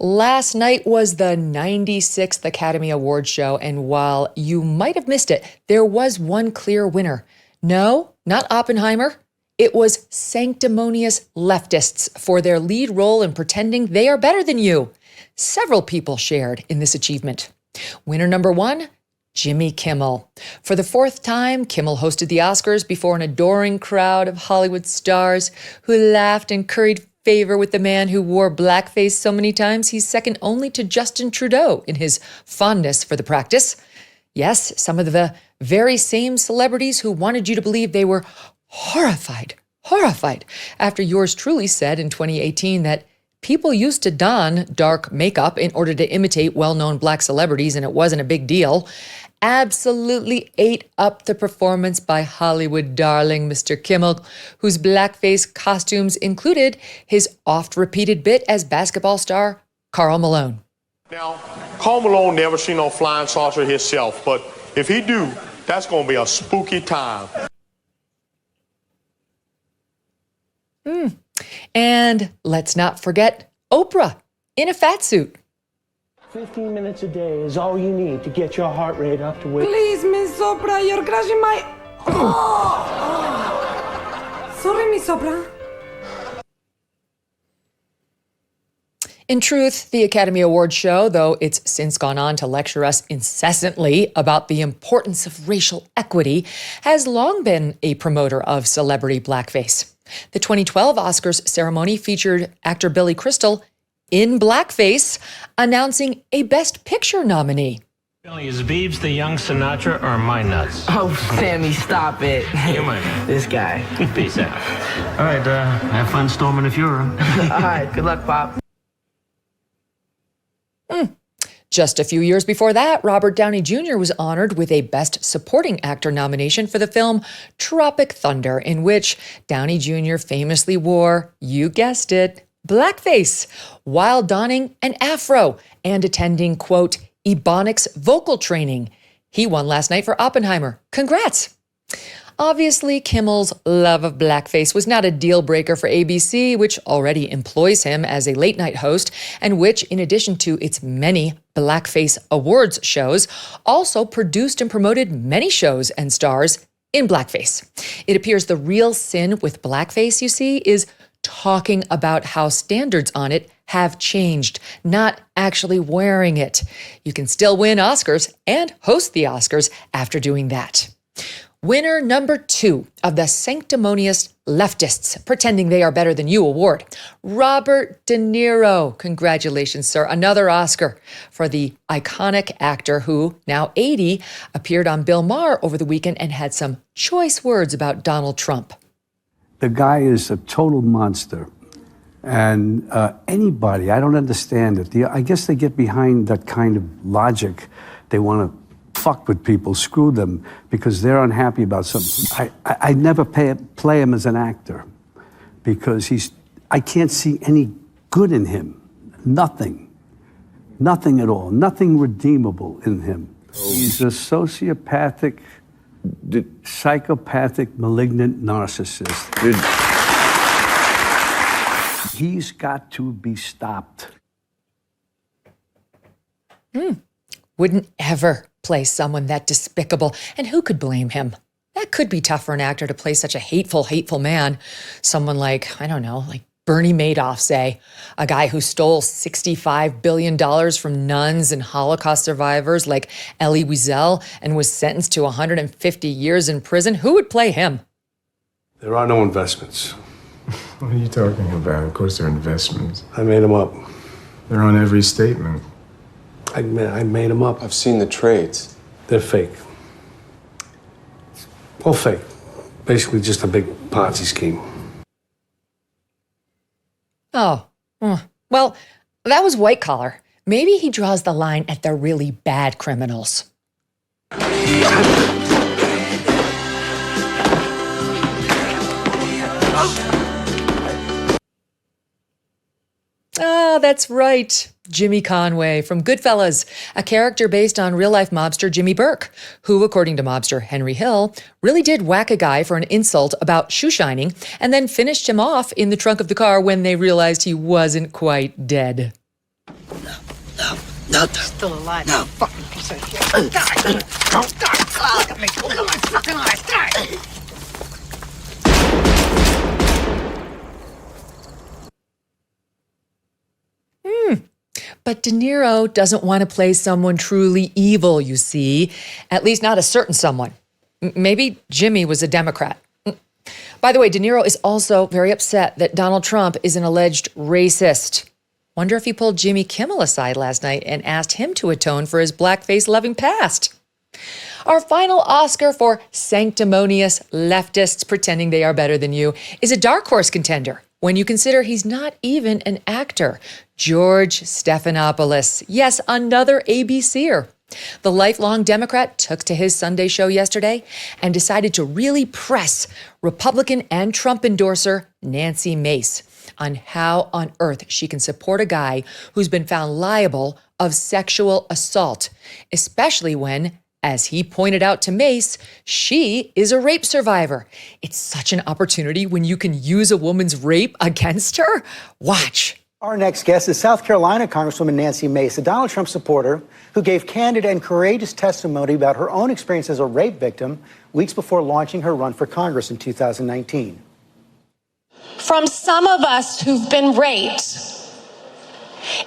Last night was the 96th Academy Awards show, and while you might have missed it, there was one clear winner. No, not Oppenheimer. It was sanctimonious leftists for their lead role in pretending they are better than you. Several people shared in this achievement. Winner number one, Jimmy Kimmel. For the fourth time, Kimmel hosted the Oscars before an adoring crowd of Hollywood stars who laughed and curried favor with the man who wore blackface so many times he's second only to Justin Trudeau in his fondness for the practice. Yes, some of the very same celebrities who wanted you to believe they were horrified after yours truly said in 2018 that people used to don dark makeup in order to imitate well-known black celebrities and it wasn't a big deal. Absolutely ate up the performance by Hollywood darling Mr. Kimmel, whose blackface costumes included his oft-repeated bit as basketball star Karl Malone. Now, Karl Malone never seen no flying saucer himself, but if he do, that's going to be a spooky time. And let's not forget Oprah in a fat suit. 15 minutes a day is all you need to get your heart rate up to where... Please, Miss Oprah, you're crushing my... Sorry, Miss Oprah. In truth, the Academy Awards show, though it's since gone on to lecture us incessantly about the importance of racial equity, has long been a promoter of celebrity blackface. The 2012 Oscars ceremony featured actor Billy Crystal in blackface, announcing a Best Picture nominee. Billy, is Biebs the young Sinatra or my nuts? Oh, Sammy, stop it. You're my man. This guy. Peace out. All right, have fun storming the Fuhrer. All right, good luck, Pop. Just a few years before that, Robert Downey Jr. was honored with a Best Supporting Actor nomination for the film Tropic Thunder, in which Downey Jr. famously wore, you guessed it, blackface, while donning an afro and attending, quote, Ebonics vocal training. He won last night for Oppenheimer. Congrats! Obviously, Kimmel's love of blackface was not a deal breaker for ABC, which already employs him as a late-night host, and which, in addition to its many blackface awards shows, also produced and promoted many shows and stars in blackface. It appears the real sin with blackface, you see, is talking about how standards on it have changed, not actually wearing it. You can still win Oscars and host the Oscars after doing that. Winner number two of the sanctimonious leftists pretending they are better than you award, Robert De Niro. Congratulations, sir. Another Oscar for the iconic actor who, now 80, appeared on Bill Maher over the weekend and had some choice words about Donald Trump. The guy is a total monster. And anybody, I don't understand it. I guess they get behind that kind of logic. They want to fuck with people, screw them, because they're unhappy about something. I never play him as an actor because I can't see any good in him. Nothing at all. Nothing redeemable in him. He's a sociopathic, psychopathic, malignant narcissist. He's got to be stopped. Wouldn't ever play someone that despicable, and who could blame him? That could be tough for an actor to play such a hateful man. Someone like, I don't know, like Bernie Madoff, say, a guy who stole $65 billion from nuns and Holocaust survivors like Elie Wiesel and was sentenced to 150 years in prison. Who would play him? There are no investments. What are you talking about? Of course there are investments. I made them up. They're on every statement. I made them up. I've seen the trades. They're fake. All fake. Basically just a big Ponzi scheme. Oh, well, that was white collar. Maybe he draws the line at the really bad criminals. Ah, that's right. Jimmy Conway from Goodfellas, a character based on real-life mobster Jimmy Burke, who, according to mobster Henry Hill, really did whack a guy for an insult about shoe shining and then finished him off in the trunk of the car when they realized he wasn't quite dead. No. Still alive. No. Fucking piece of shit. Die. Don't die. Look at me. Look at my fucking eyes. Die. But De Niro doesn't want to play someone truly evil, you see. At least not a certain someone. Maybe Jimmy was a Democrat. By the way, De Niro is also very upset that Donald Trump is an alleged racist. Wonder if he pulled Jimmy Kimmel aside last night and asked him to atone for his blackface-loving past. Our final Oscar for sanctimonious leftists pretending they are better than you is a dark horse contender when you consider he's not even an actor. George Stephanopoulos. Yes, another ABCer. The lifelong Democrat took to his Sunday show yesterday and decided to really press Republican and Trump endorser Nancy Mace on how on earth she can support a guy who's been found liable of sexual assault, especially when, as he pointed out to Mace, she is a rape survivor. It's such an opportunity when you can use a woman's rape against her. Watch. Our next guest is South Carolina Congresswoman Nancy Mace, a Donald Trump supporter who gave candid and courageous testimony about her own experience as a rape victim weeks before launching her run for Congress in 2019. From some of us who've been raped,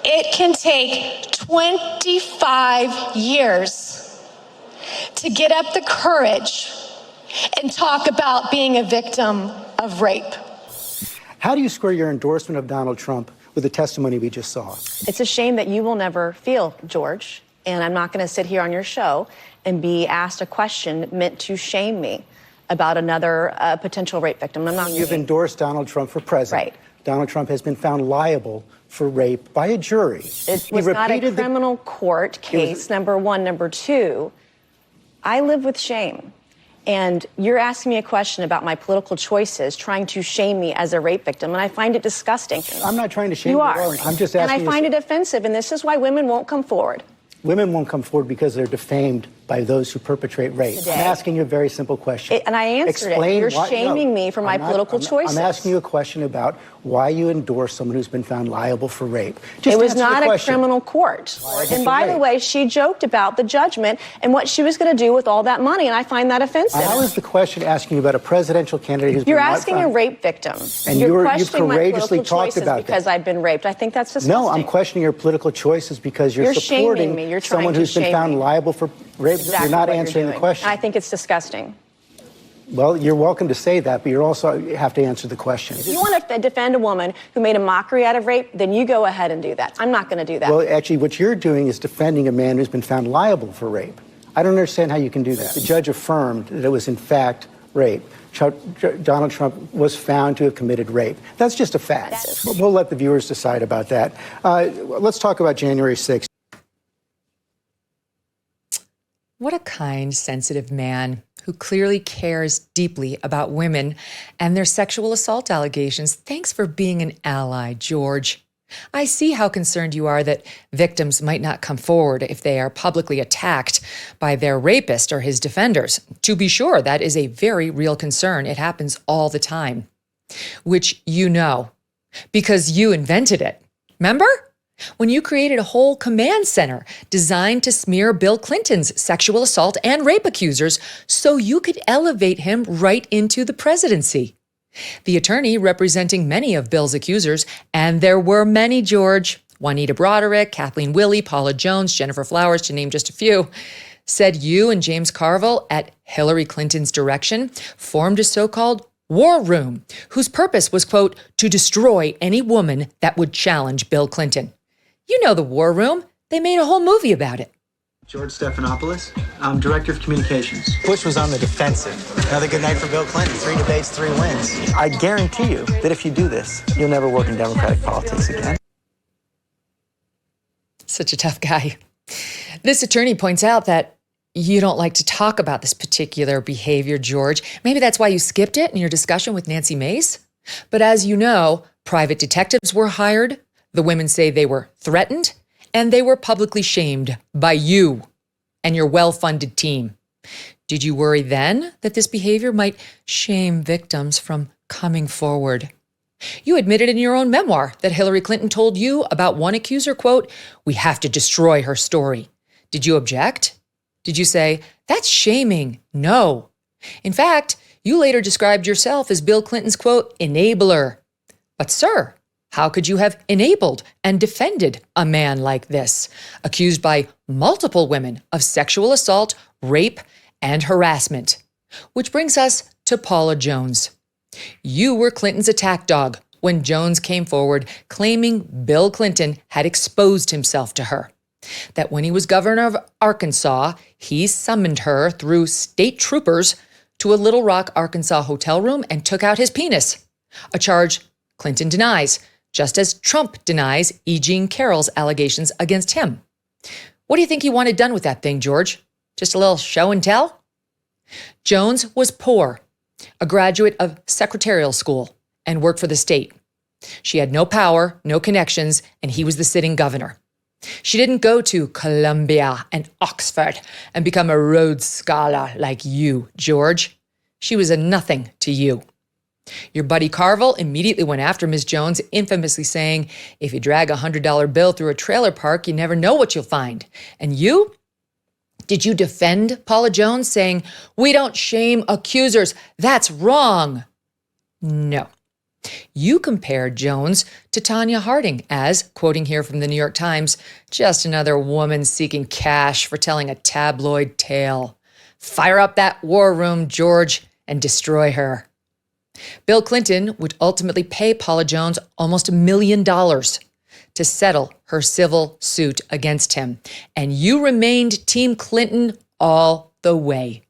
it can take 25 years to get up the courage and talk about being a victim of rape. How do you square your endorsement of Donald Trump with the testimony we just saw? It's a shame that you will never feel, George, and I'm not going to sit here on your show and be asked a question meant to shame me about another potential rape victim. I'm not. You've endorsed Donald Trump for president. Right. Donald Trump has been found liable for rape by a jury. It was not a criminal court case, number one. Number two, I live with shame. And you're asking me a question about my political choices, trying to shame me as a rape victim, and I find it disgusting. I'm not trying to shame you. You are. I'm just asking. And I find it offensive, and this is why women won't come forward. Women won't come forward because they're defamed by those who perpetrate rape. Today. I'm asking you a very simple question. And I answered it. You're shaming me for my political choices. I'm asking you a question about why you endorse someone who's been found liable for rape. It was not a criminal court. And by the way, she joked about the judgment and what she was going to do with all that money, and I find that offensive. How is the question asking you about a presidential candidate who's You're been asking a rape victim. And you're you've courageously talked about that. Because I've been raped. I think that's disgusting. No, I'm questioning your political choices because you're supporting shaming me. You're someone who's been found liable for rape. Exactly, you're not answering the question. I think it's disgusting. Well, you're welcome to say that, but you also have to answer the question. If you want to defend a woman who made a mockery out of rape, then you go ahead and do that. I'm not going to do that. Well, actually, what you're doing is defending a man who's been found liable for rape. I don't understand how you can do that. The judge affirmed that it was, in fact, rape. Donald Trump was found to have committed rape. That's just a fact. We'll let the viewers decide about that. Let's talk about January 6th. What a kind, sensitive man who clearly cares deeply about women and their sexual assault allegations. Thanks for being an ally, George. I see how concerned you are that victims might not come forward if they are publicly attacked by their rapist or his defenders. To be sure, that is a very real concern. It happens all the time, which you know, because you invented it. Remember? When you created a whole command center designed to smear Bill Clinton's sexual assault and rape accusers so you could elevate him right into the presidency. The attorney representing many of Bill's accusers, and there were many, George, Juanita Broderick, Kathleen Willey, Paula Jones, Jennifer Flowers, to name just a few, said you and James Carville, at Hillary Clinton's direction, formed a so-called war room whose purpose was, quote, to destroy any woman that would challenge Bill Clinton. You know the war room. They made a whole movie about it. George Stephanopoulos. I'm Director of Communications. Bush was on the defensive. Another good night for Bill Clinton. 3 debates, 3 wins. I guarantee you that if you do this, you'll never work in Democratic politics again. Such a tough guy. This attorney points out that you don't like to talk about this particular behavior, George. Maybe that's why you skipped it in your discussion with Nancy Mace. But as you know, private detectives were hired. The women say they were threatened, and they were publicly shamed by you and your well-funded team. Did you worry then that this behavior might shame victims from coming forward? You admitted in your own memoir that Hillary Clinton told you about one accuser, quote, "We have to destroy her story." Did you object? Did you say, "That's shaming"? No. In fact, you later described yourself as Bill Clinton's, quote, "enabler." But sir, how could you have enabled and defended a man like this, accused by multiple women of sexual assault, rape, and harassment? Which brings us to Paula Jones. You were Clinton's attack dog when Jones came forward claiming Bill Clinton had exposed himself to her. That when he was governor of Arkansas, he summoned her through state troopers to a Little Rock, Arkansas hotel room and took out his penis, a charge Clinton denies, just as Trump denies E. Jean Carroll's allegations against him. What do you think he wanted done with that thing, George? Just a little show and tell? Jones was poor, a graduate of secretarial school, and worked for the state. She had no power, no connections, and he was the sitting governor. She didn't go to Columbia and Oxford and become a Rhodes Scholar like you, George. She was a nothing to you. Your buddy Carville immediately went after Ms. Jones, infamously saying, "If you drag a $100 bill through a trailer park, you never know what you'll find." And you? Did you defend Paula Jones, saying, "We don't shame accusers, that's wrong"? No. You compared Jones to Tanya Harding as, quoting here from the New York Times, "just another woman seeking cash for telling a tabloid tale. Fire up that war room, George, and destroy her." Bill Clinton would ultimately pay Paula Jones almost $1 million to settle her civil suit against him. And you remained Team Clinton all the way.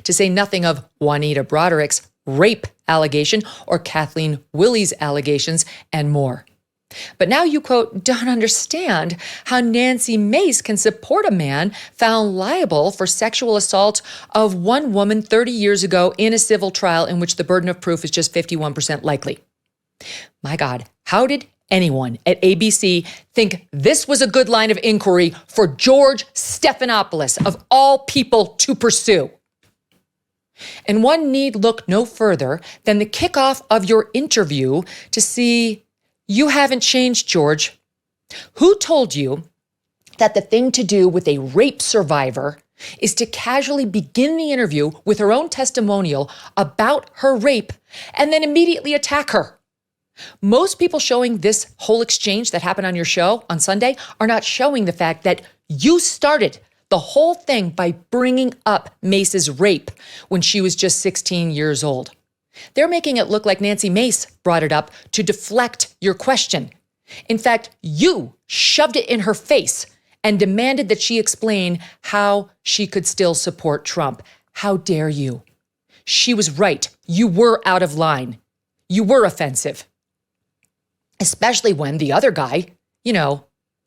To say nothing of Juanita Broderick's rape allegation or Kathleen Willey's allegations and more. But now you, quote, "don't understand how Nancy Mace can support a man found liable for sexual assault of one woman 30 years ago in a civil trial in which the burden of proof is just 51% likely." My God, how did anyone at ABC think this was a good line of inquiry for George Stephanopoulos, of all people, to pursue? And one need look no further than the kickoff of your interview to see you haven't changed, George. Who told you that the thing to do with a rape survivor is to casually begin the interview with her own testimonial about her rape and then immediately attack her? Most people showing this whole exchange that happened on your show on Sunday are not showing the fact that you started the whole thing by bringing up Mace's rape when she was just 16 years old. They're making it look like Nancy Mace brought it up to deflect your question. In fact, you shoved it in her face and demanded that she explain how she could still support Trump. How dare you? She was right. You were out of line. You were offensive. Especially when the other guy, you know,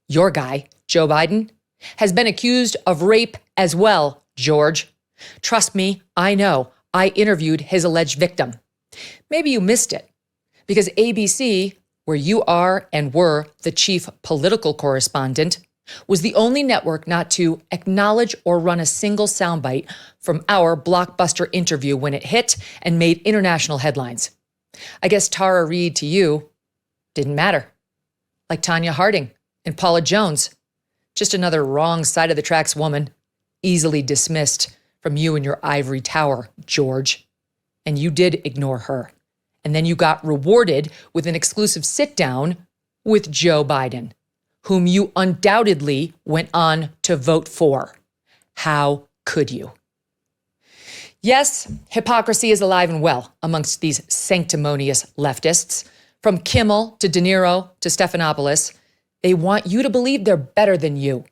your guy, Joe Biden, has been accused of rape as well, George. Trust me, I know. I interviewed his alleged victim. Maybe you missed it because ABC, where you are and were the chief political correspondent, was the only network not to acknowledge or run a single soundbite from our blockbuster interview when it hit and made international headlines. I guess Tara Reid to you didn't matter. Like Tanya Harding and Paula Jones. Just another wrong side of the tracks woman, easily dismissed from you and your ivory tower, George. And you did ignore her. And then you got rewarded with an exclusive sit-down with Joe Biden, whom you undoubtedly went on to vote for. How could you? Yes, hypocrisy is alive and well amongst these sanctimonious leftists. From Kimmel to Niro to Stephanopoulos, they want you to believe they're better than you,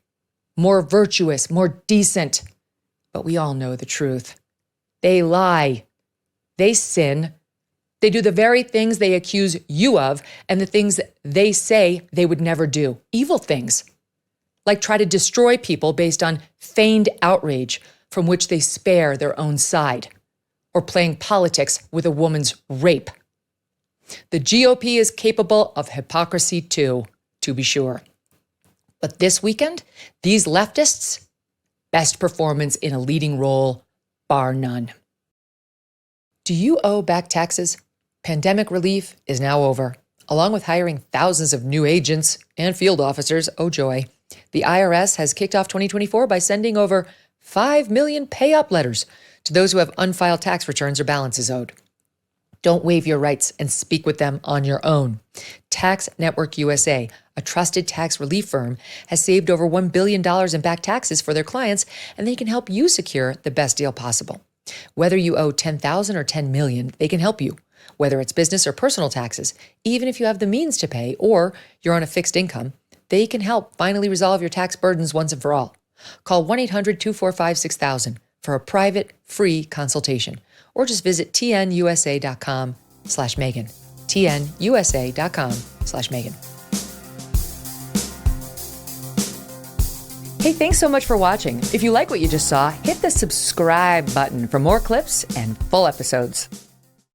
more virtuous, more decent. But we all know the truth. They lie. They sin. They do the very things they accuse you of and the things they say they would never do. Evil things. Like try to destroy people based on feigned outrage from which they spare their own side. Or playing politics with a woman's rape. The GOP is capable of hypocrisy too, to be sure. But this weekend, these leftists, best performance in a leading role, bar none. Do you owe back taxes? Pandemic relief is now over. Along with hiring thousands of new agents and field officers, oh joy, the IRS has kicked off 2024 by sending over 5 million pay-up letters to those who have unfiled tax returns or balances owed. Don't waive your rights and speak with them on your own. Tax Network USA, a trusted tax relief firm, has saved over $1 billion in back taxes for their clients, and they can help you secure the best deal possible. Whether you owe $10,000 or $10 million, they can help you. Whether it's business or personal taxes, even if you have the means to pay or you're on a fixed income, they can help finally resolve your tax burdens once and for all. Call 1-800-245-6000 for a private, free consultation, or just visit tnusa.com/Megyn. tnusa.com/Megyn. Hey, thanks so much for watching. If you like what you just saw, hit the subscribe button for more clips and full episodes.